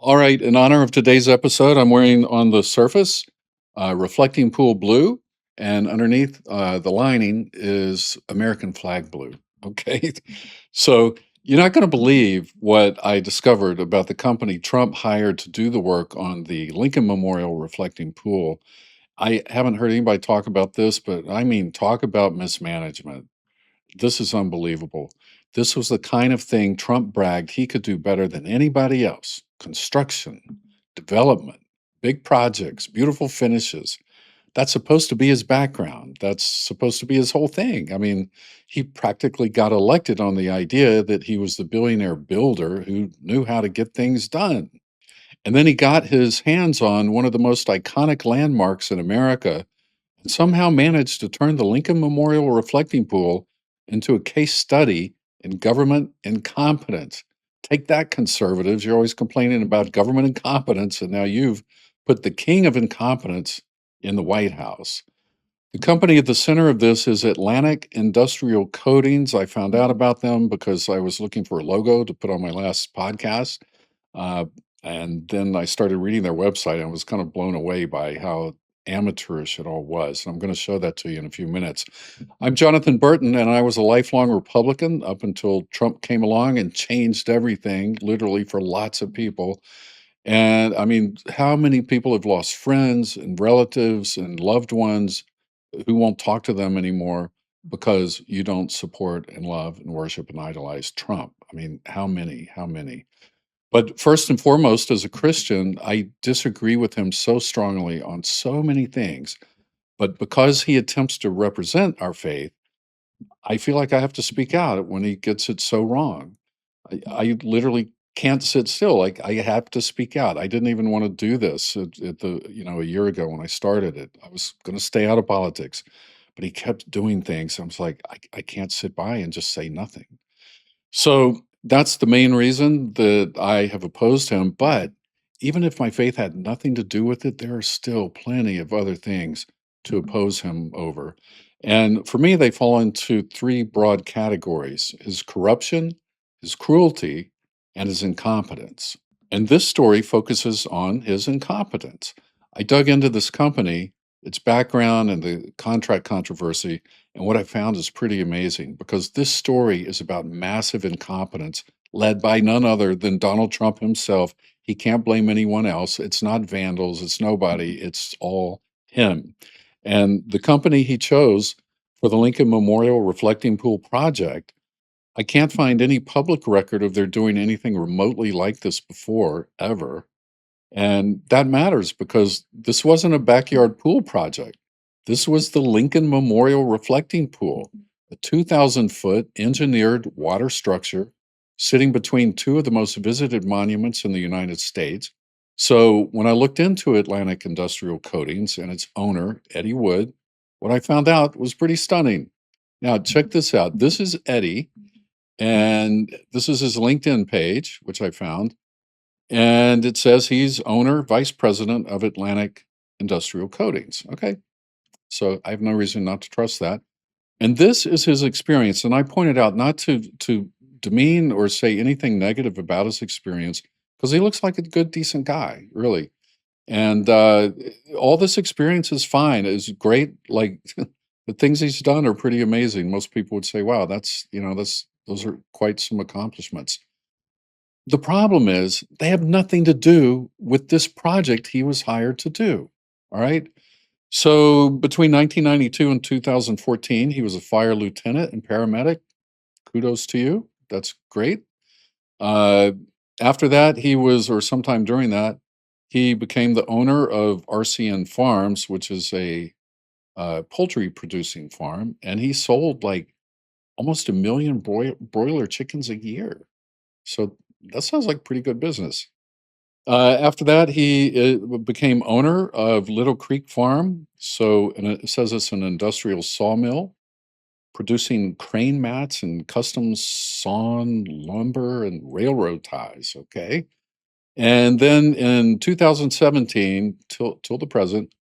All right, in honor of today's episode, I'm wearing on the surface reflecting pool blue, and underneath the lining is American flag blue. Okay, so you're not going to believe what I discovered about the company Trump hired to do the work on the Lincoln Memorial reflecting pool. I haven't heard anybody talk about this, but I mean, talk about mismanagement. This is unbelievable. This was the kind of thing Trump bragged he could do better than anybody else. Construction, development, big projects, beautiful finishes. That's supposed to be his background. That's supposed to be his whole thing. I mean, he practically got elected on the idea that he was the billionaire builder who knew how to get things done. And then he got his hands on one of the most iconic landmarks in America and somehow managed to turn the Lincoln Memorial Reflecting Pool into a case study in government incompetence. Take that, conservatives. You're always complaining about government incompetence, and now you've put the king of incompetence in the White House. The company at the center of this is Atlantic Industrial Coatings. I found out about them because I was looking for a logo to put on my last podcast. Uh, and then I started reading their website and I was kind of blown away by how amateurish it all was. And I'm going to show that to you in a few minutes. I'm Jonathan Burton, and I was a lifelong Republican up until Trump came along and changed everything, literally for lots of people. And I mean, how many people have lost friends and relatives and loved ones who won't talk to them anymore because you don't support and love and worship and idolize Trump? I mean, how many? How many? But first and foremost, as a Christian, I disagree with him so strongly on so many things. But because he attempts to represent our faith, I feel like I have to speak out when he gets it so wrong. I literally can't sit still. Like, I have to speak out. I didn't even want to do this at a year ago when I started it. I was going to stay out of politics, but he kept doing things. I was like, I can't sit by and just say nothing. So that's the main reason that I have opposed him. But even if my faith had nothing to do with it, there are still plenty of other things to oppose him over. And for me, they fall into three broad categories: his corruption, his cruelty, and his incompetence. And this story focuses on his incompetence. I dug into this company, its background, and the contract controversy, and what I found is pretty amazing because this story is about massive incompetence led by none other than Donald Trump himself. He can't blame anyone else. It's not vandals, it's nobody, it's all him. And the company he chose for the Lincoln Memorial Reflecting Pool project, I can't find any public record of their doing anything remotely like this before, ever. And that matters because this wasn't a backyard pool project. This was the Lincoln Memorial Reflecting Pool, a 2,000-foot engineered water structure sitting between two of the most visited monuments in the United States. So when I looked into Atlantic Industrial Coatings and its owner, Eddie Wood, what I found out was pretty stunning. Now, check this out. This is Eddie, and this is his LinkedIn page, which I found. And it says he's owner, vice president of Atlantic Industrial Coatings. Okay. So I have no reason not to trust that. And this is his experience. And I pointed out not to demean or say anything negative about his experience because he looks like a good, decent guy, really. And all this experience is fine. Is great. Like the things he's done are pretty amazing. Most people would say, "Wow, those are quite some accomplishments." The problem is they have nothing to do with this project he was hired to do. All right. So between 1992 and 2014, he was a fire lieutenant and paramedic. Kudos to you. That's great. Uh, After that, or sometime during that, he became the owner of RCN Farms, which is a poultry producing farm. And he sold like almost a million broiler chickens a year. So that sounds like pretty good business. After that, he became owner of Little Creek Farm. So, and it says it's an industrial sawmill producing crane mats and custom sawn lumber and railroad ties. Okay. And then in 2017, till the present,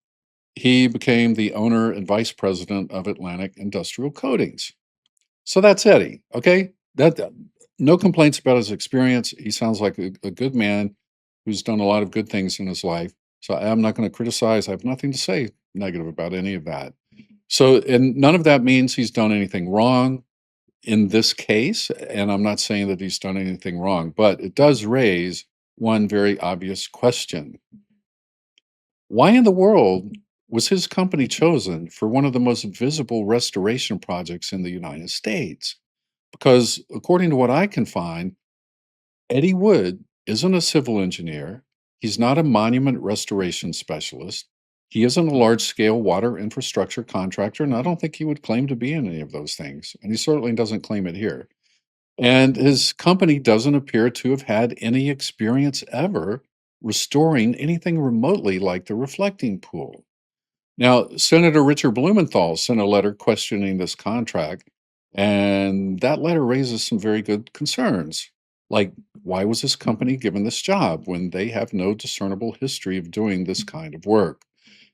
he became the owner and vice president of Atlantic Industrial Coatings. So that's Eddie. Okay. No complaints about his experience. He sounds like a good man. who's done a lot of good things in his life. So I'm not going to criticize. I have nothing to say negative about any of that. So, and none of that means he's done anything wrong in this case. And I'm not saying that he's done anything wrong, but it does raise one very obvious question. Why in the world was his company chosen for one of the most visible restoration projects in the United States? Because according to what I can find, Eddie Wood isn't a civil engineer. He's not a monument restoration specialist. He isn't a large scale water infrastructure contractor, and I don't think he would claim to be in any of those things. And he certainly doesn't claim it here. And his company doesn't appear to have had any experience ever restoring anything remotely like the reflecting pool. Now, Senator Richard Blumenthal sent a letter questioning this contract, and that letter raises some very good concerns. Like, why was this company given this job when they have no discernible history of doing this kind of work?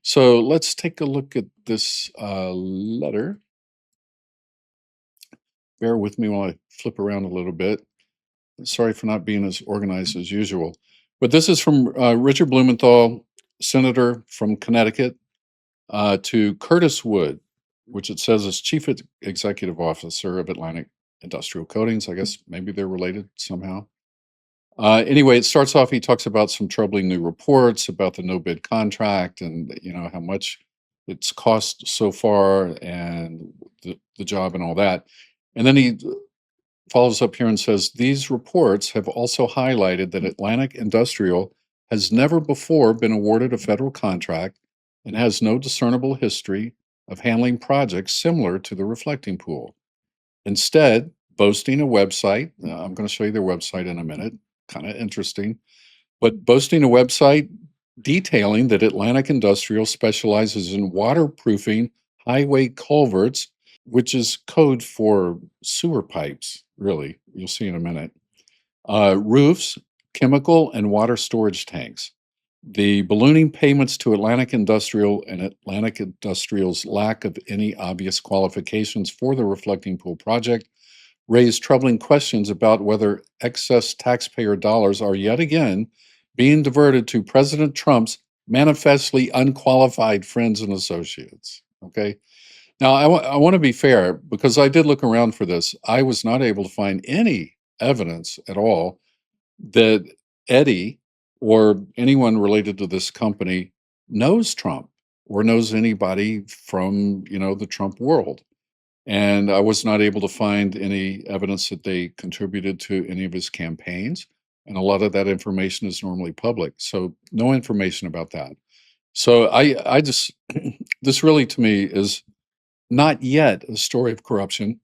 So let's take a look at this letter. Bear with me while I flip around a little bit. Sorry for not being as organized as usual. But this is from Richard Blumenthal, Senator from Connecticut, to Curtis Wood, which it says is Executive Officer of Atlantic Industrial Coatings. I guess maybe they're related somehow. Anyway, it starts off. He talks about some troubling new reports about the no bid contract and how much it's cost so far and the job and all that. And then he follows up here and says these reports have also highlighted that Atlantic Industrial has never before been awarded a federal contract and has no discernible history of handling projects similar to the reflecting pool. Instead, boasting a website, I'm going to show you their website in a minute, kind of interesting, but boasting a website detailing that Atlantic Industrial specializes in waterproofing highway culverts, which is code for sewer pipes, really. You'll see in a minute. Roofs, chemical and water storage tanks. The ballooning payments to Atlantic Industrial and Atlantic Industrial's lack of any obvious qualifications for the reflecting pool project raised troubling questions about whether excess taxpayer dollars are yet again being diverted to President Trump's manifestly unqualified friends and associates. Okay. Now, I want to be fair because I did look around for this. I was not able to find any evidence at all that Eddie or anyone related to this company knows Trump or knows anybody from, the Trump world. And I was not able to find any evidence that they contributed to any of his campaigns. And a lot of that information is normally public. So no information about that. So I just, this really to me is not yet a story of corruption.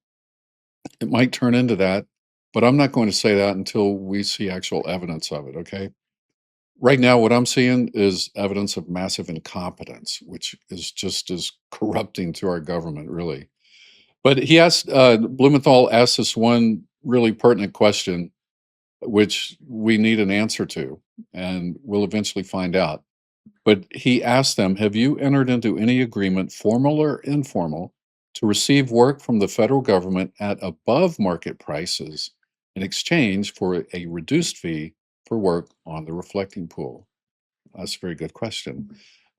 It might turn into that, but I'm not going to say that until we see actual evidence of it. Okay. Right now, what I'm seeing is evidence of massive incompetence, which is just as corrupting to our government, really. But he asked, Blumenthal asked this one really pertinent question, which we need an answer to, and we'll eventually find out. But he asked them, have you entered into any agreement, formal or informal, to receive work from the federal government at above market prices in exchange for a reduced fee for work on the reflecting pool? That's a very good question.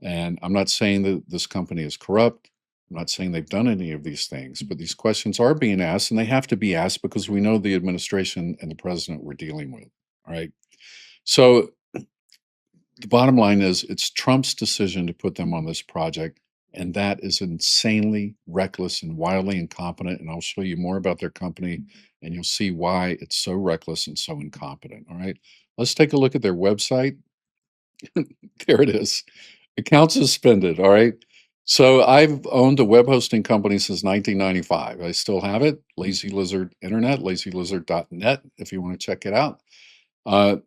And I'm not saying that this company is corrupt. I'm not saying they've done any of these things, but these questions are being asked and they have to be asked because we know the administration and the president we're dealing with. All right. So the bottom line is it's Trump's decision to put them on this project. And that is insanely reckless and wildly incompetent. And I'll show you more about their company and you'll see why it's so reckless and so incompetent. All right. Let's take a look at their website. There it is. Account suspended. All right. So I've owned a web hosting company since 1995. I still have it. Lazy Lizard Internet, lazylizard.net, if you want to check it out.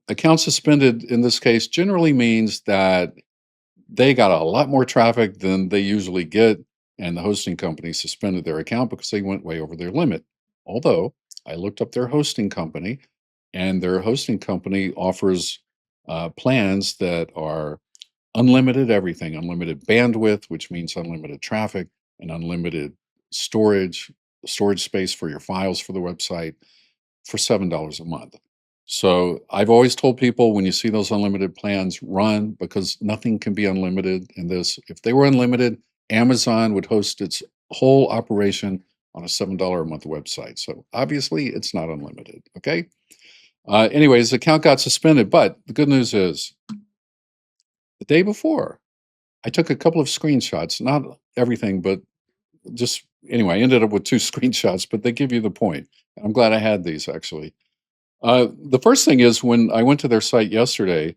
Account suspended in this case generally means that they got a lot more traffic than they usually get, and the hosting company suspended their account because they went way over their limit. Although I looked up their hosting company, and their hosting company offers plans that are unlimited everything, unlimited bandwidth, which means unlimited traffic, and unlimited storage space for your files for the website for $7 a month. So I've always told people when you see those unlimited plans, run because nothing can be unlimited in this. If they were unlimited, Amazon would host its whole operation on a $7 a month website. So obviously it's not unlimited. Okay. Anyways, the account got suspended, but the good news is the day before, I took a couple of screenshots, not everything, but just anyway, I ended up with two screenshots, but they give you the point. I'm glad I had these actually. The first thing is when I went to their site yesterday,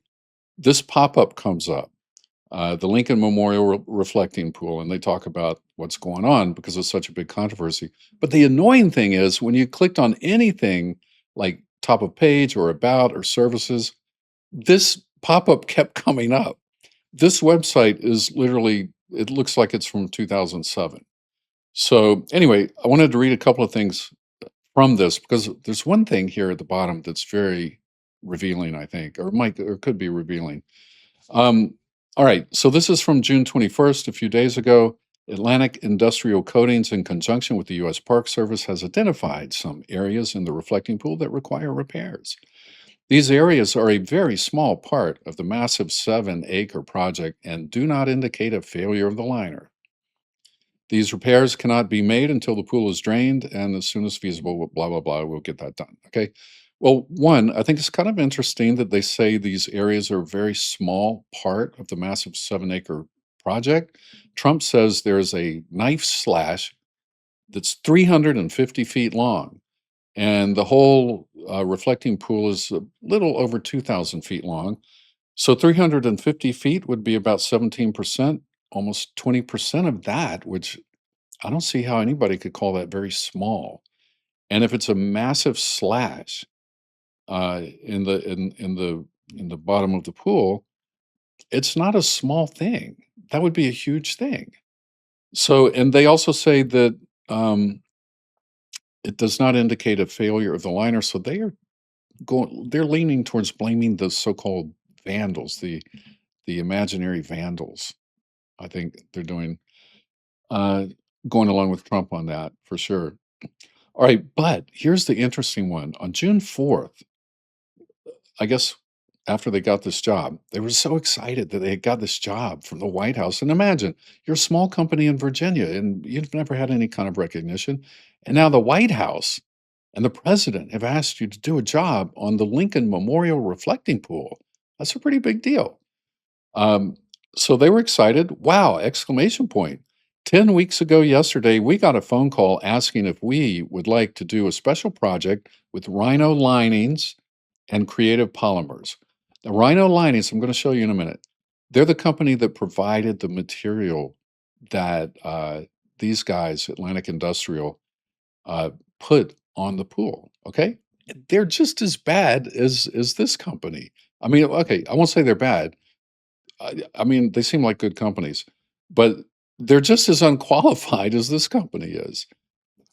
this pop up comes up, the Lincoln Memorial Reflecting Pool, and they talk about what's going on because it's such a big controversy. But the annoying thing is when you clicked on anything like top of page or about or services, this pop up kept coming up. This website is literally, it looks like it's from 2007. So, anyway, I wanted to read a couple of things from this because there's one thing here at the bottom that's very revealing, I think, or might or could be revealing. Um, all right, so this is from June 21st, a few days ago. Atlantic Industrial Coatings, in conjunction with the U.S. Park Service, has identified some areas in the reflecting pool that require repairs. These areas are a very small part of the massive 7-acre project and do not indicate a failure of the liner. These repairs cannot be made until the pool is drained, and as soon as feasible, blah, blah, blah, we'll get that done. Okay. Well, one, I think it's kind of interesting that they say these areas are a very small part of the massive 7-acre project. Trump says there's a knife slash that's 350 feet long, and the whole reflecting pool is a little over 2,000 feet long. So 350 feet would be about 17%, almost 20% of that, which I don't see how anybody could call that very small. And if it's a massive slash in the bottom of the pool, it's not a small thing. That would be a huge thing. So, and they also say that um, it does not indicate a failure of the liner. So they're leaning towards blaming the so-called vandals, the imaginary vandals. I think they're doing uh, going along with Trump on that for sure. All right, but here's the interesting one. On June 4th, I guess after they got this job, they were so excited that they had got this job from the White House. And imagine you're a small company in Virginia and you've never had any kind of recognition. And now the White House and the president have asked you to do a job on the Lincoln Memorial Reflecting Pool. That's a pretty big deal. Um, so they were excited. Wow! Exclamation point. 10 weeks ago yesterday, we got a phone call asking if we would like to do a special project with Rhino Linings and Creative Polymers. The Rhino Linings, I'm going to show you in a minute. They're the company that provided the material that these guys, Atlantic Industrial, uh, put on the pool. Okay, they're just as bad as this company. I mean, okay, I won't say they're bad. I mean, they seem like good companies, but they're just as unqualified as this company is.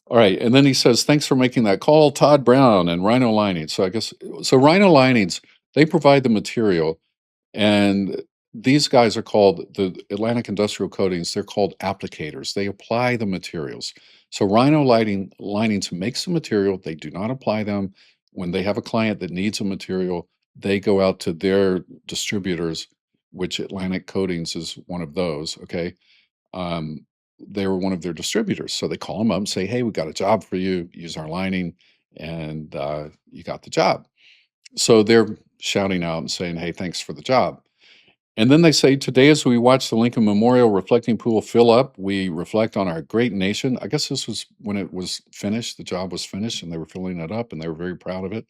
All right, and then he says, "Thanks for making that call, Todd Brown and Rhino Linings." So I guess so. Rhino Linings, they provide the material, and these guys are called the Atlantic Industrial Coatings. They're called applicators. They apply the materials. So Rhino Lighting Linings makes the material. They do not apply them. When they have a client that needs a material, they go out to their distributors, which Atlantic Coatings is one of those. Okay, um, they were one of their distributors, so they call them up and say, "Hey, we got a job for you. Use our lining," and you got the job. So they're shouting out and saying, "Hey, thanks for the job." And then they say, "Today, as we watch the Lincoln Memorial Reflecting Pool fill up, we reflect on our great nation." I guess this was when it was finished, the job was finished, and they were filling it up, and they were very proud of it.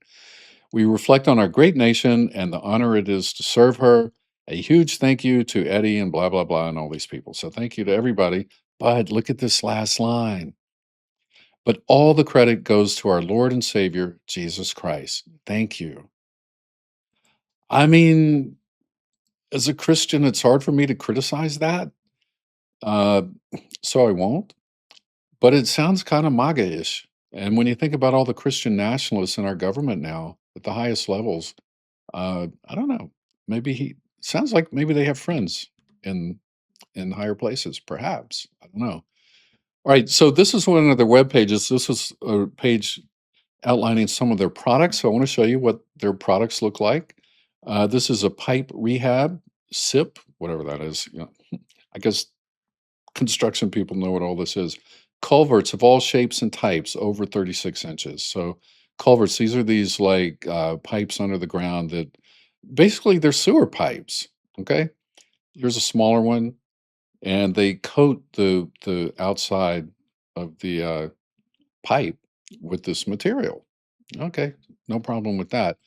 "We reflect on our great nation and the honor it is to serve her. A huge thank you to Eddie and blah, blah, blah, and all these people." So thank you to everybody. But look at this last line. "But all the credit goes to our Lord and Savior, Jesus Christ. Thank you." I mean, as a Christian, it's hard for me to criticize that. Uh, so I won't. But it sounds kind of MAGA-ish. And when you think about all the Christian nationalists in our government now at the highest levels, I don't know. Maybe he sounds like maybe they have friends in higher places, perhaps. I don't know. All right, so this is one of their web pages. This is a page outlining some of their products. So I want to show you what their products look like. This is a pipe rehab SIP, whatever that is. I guess construction people know what all this is. Culverts of all shapes and types over 36 inches. So culverts, these are these like pipes under the ground that basically they're sewer pipes. Okay. Here's a smaller one, and they coat the outside of the pipe with this material. Okay, no problem with that.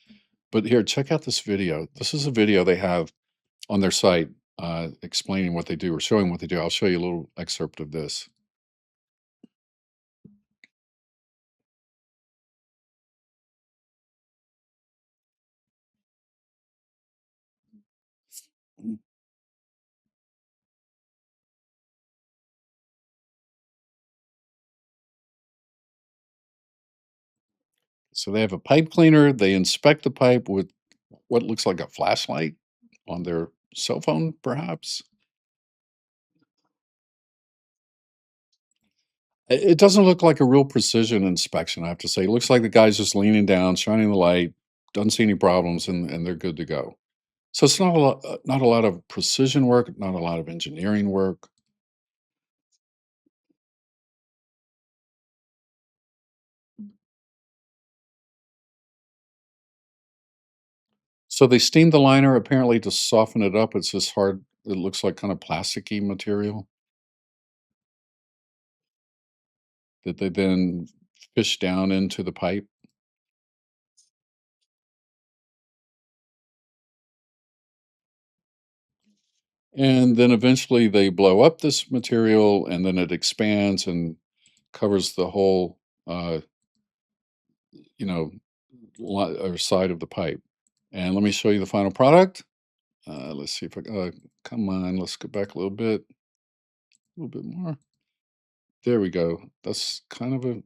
But here, check out this video. This is a video they have on their site explaining what they do or showing what they do. I'll show you a little excerpt of this. So they have a pipe cleaner. They inspect the pipe with what looks like a flashlight on their cell phone, perhaps. It doesn't look like a real precision inspection, I have to say. It looks like the guy's just leaning down, shining the light, doesn't see any problems, and they're good to go. So it's not a lot of precision work, not a lot of engineering work. So they steam the liner apparently to soften it up. It's this hard, it looks like kind of plasticky material that they then fish down into the pipe. And then eventually they blow up this material and then it expands and covers the whole, uh, you know, or side of the pipe. And let me show you the final product. Let's see if I, come on, let's go back a little bit more. There we go. That's kind of a,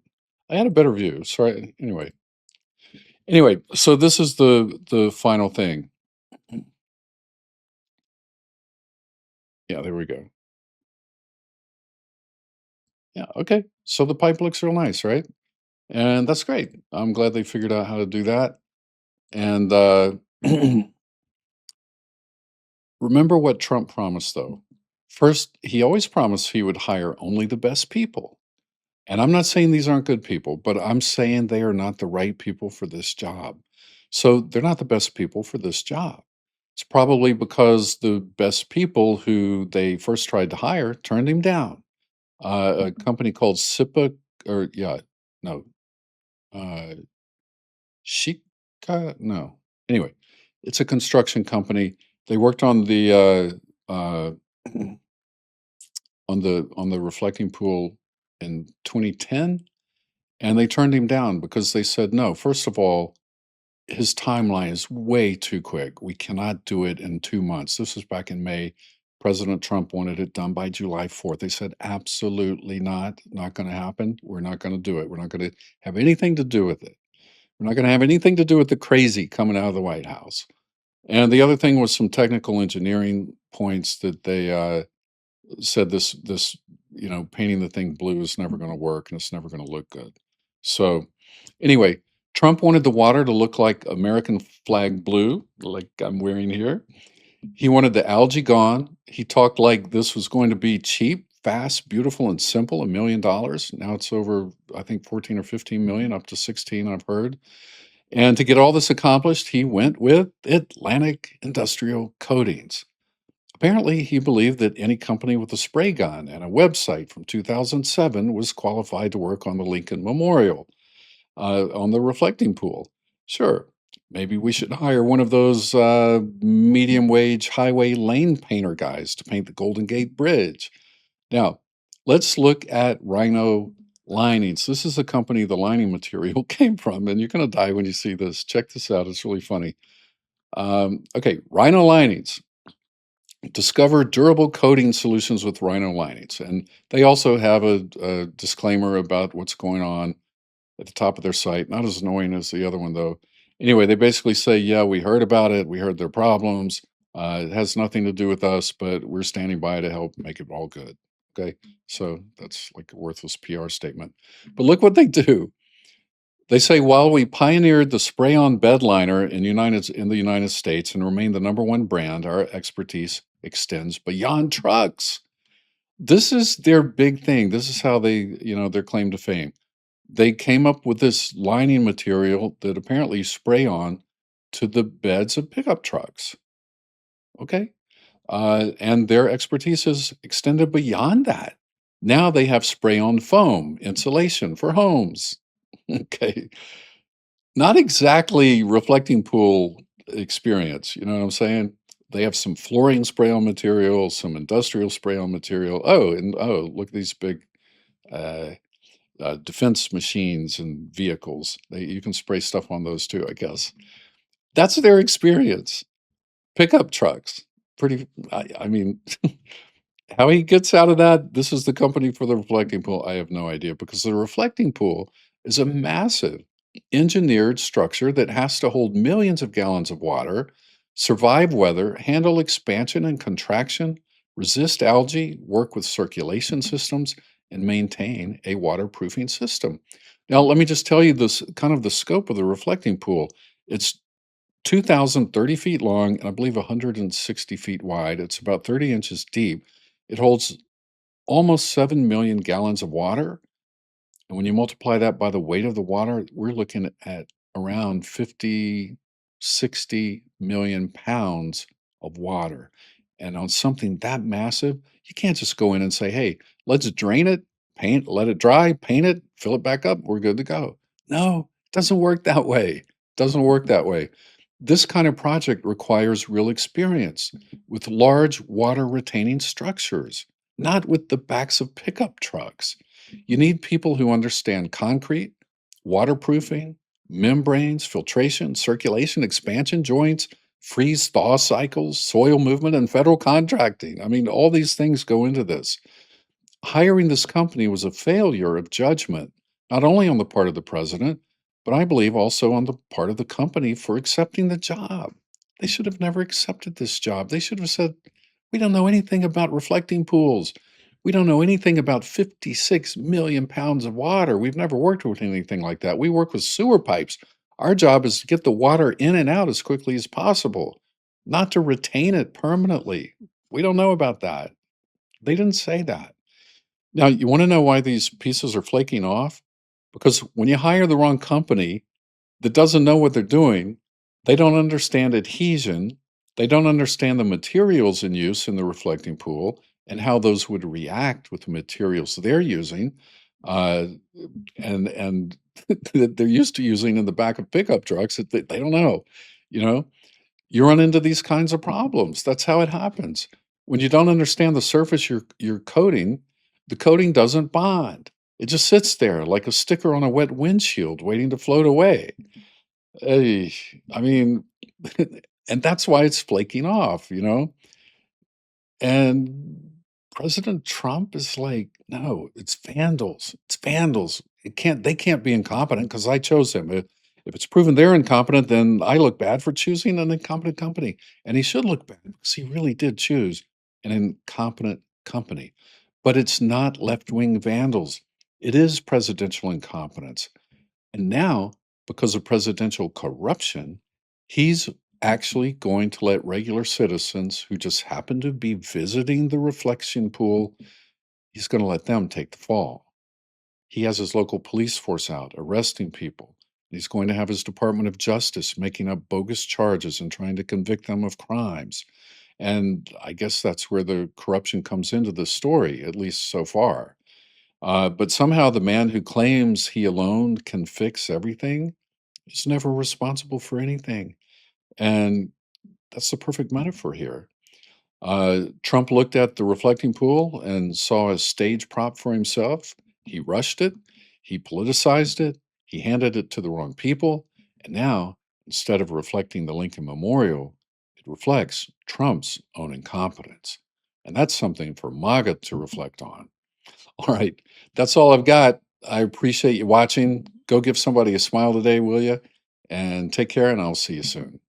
I had a better view. Sorry. Anyway, so this is the final thing. Yeah, there we go. Yeah, okay. So the pipe looks real nice, right? And that's great. I'm glad they figured out how to do that. And remember what Trump promised, though. First, he always promised he would hire only the best people. And I'm not saying these aren't good people, but I'm saying they are not the right people for this job. So they're not the best people for this job. It's probably because the best people who they first tried to hire turned him down. A company called SIPA, or yeah, no, uh, Shika, no. Anyway, it's a construction company. They worked on the reflecting pool in 2010, and they turned him down because they said no. First of all, his timeline is way too quick. We cannot do it in 2 months. This was back in May. President Trump wanted it done by July 4th. They said, absolutely not. Not going to happen. We're not going to do it. We're not going to have anything to do with it. We're not going to have anything to do with the crazy coming out of the White House. And the other thing was some technical engineering points that they said this painting the thing blue is never going to work and it's never going to look good. So anyway, Trump wanted the water to look like American flag blue, like I'm wearing here. He wanted the algae gone. He talked like this was going to be cheap, fast, beautiful, and simple, $1 million. Now it's over, I think, 14 or 15 million, up to 16, I've heard. And to get all this accomplished, he went with Atlantic Industrial Coatings. Apparently, he believed that any company with a spray gun and a website from 2007 was qualified to work on the Lincoln Memorial, on the reflecting pool. Sure, maybe we should hire one of those medium wage highway lane painter guys to paint the Golden Gate Bridge. Now, let's look at Rhino Linings. This is the company the lining material came from, and you're going to die when you see this. Check this out, it's really funny. Okay, Rhino Linings. Discover durable coating solutions with Rhino Linings. And they also have a disclaimer about what's going on at the top of their site. Not as annoying as the other one, though. Anyway, they basically say, yeah, we heard about it. We heard their problems. It has nothing to do with us, but we're standing by to help make it all good. Okay. So that's like a worthless PR statement. But look what they do. They say while we pioneered the spray-on bed liner in the United States and remain the number one brand, our expertise extends beyond trucks. This is their big thing. This is how they, their claim to fame. They came up with this lining material that apparently you spray on to the beds of pickup trucks. Okay. And their expertise is extended beyond that. Now they have spray on foam insulation for homes. Okay. Not exactly reflecting pool experience, you know what I'm saying? They have some flooring spray on material, some industrial spray on material. Oh, and oh, look at these big uh, defense machines and vehicles. You can spray stuff on those too, I guess. That's their experience. Pickup trucks. Pretty, I mean, how he gets out of that, this is the company for the reflecting pool. I have no idea because the reflecting pool is a massive engineered structure that has to hold millions of gallons of water, survive weather, handle expansion and contraction, resist algae, work with circulation systems, and maintain a waterproofing system. Now, let me just tell you this kind of the scope of the reflecting pool. It's 2,030 feet long and I believe 160 feet wide. It's about 30 inches deep. It holds almost 7 million gallons of water. And when you multiply that by the weight of the water, we're looking at around 50, 60 million pounds of water. And on something that massive, you can't just go in and say, hey, let's drain it, paint, let it dry, paint it, fill it back up, we're good to go. No, it doesn't work that way. Doesn't work that way. This kind of project requires real experience with large water retaining structures, not with the backs of pickup trucks. You need people who understand concrete, waterproofing, membranes, filtration, circulation, expansion joints, freeze thaw cycles, soil movement, and federal contracting. I mean, all these things go into this. Hiring this company was a failure of judgment, not only on the part of the president, but I believe also on the part of the company for accepting the job. They should have never accepted this job. They should have said, we don't know anything about reflecting pools. We don't know anything about 56 million pounds of water. We've never worked with anything like that. We work with sewer pipes. Our job is to get the water in and out as quickly as possible, not to retain it permanently. We don't know about that. They didn't say that. Now, you want to know why these pieces are flaking off? Because when you hire the wrong company that doesn't know what they're doing, they don't understand adhesion, they don't understand the materials in use in the reflecting pool and how those would react with the materials they're using, uh, and that they're used to using in the back of pickup trucks that they don't know. You know, you run into these kinds of problems. That's how it happens. When you don't understand the surface you're coating, the coating doesn't bond. It just sits there like a sticker on a wet windshield waiting to float away. Ey, I mean, and that's why it's flaking off, you know? And President Trump is like, "No, it's vandals. It's vandals. They can't be incompetent because I chose them. If it's proven they're incompetent, then I look bad for choosing an incompetent company." And he should look bad because he really did choose an incompetent company. But it's not left-wing vandals. It is presidential incompetence. And now, because of presidential corruption, he's actually going to let regular citizens who just happen to be visiting the reflection pool, he's going to let them take the fall. He has his local police force out arresting people. He's going to have his Department of Justice making up bogus charges and trying to convict them of crimes. And I guess that's where the corruption comes into the story, at least so far. But somehow the man who claims he alone can fix everything is never responsible for anything. And that's the perfect metaphor here. Trump looked at the reflecting pool and saw a stage prop for himself. He rushed it, he politicized it, he handed it to the wrong people. And now, instead of reflecting the Lincoln Memorial, it reflects Trump's own incompetence. And that's something for MAGA to reflect on. All right. That's all I've got. I appreciate you watching. Go give somebody a smile today, will you? And take care, and I'll see you soon.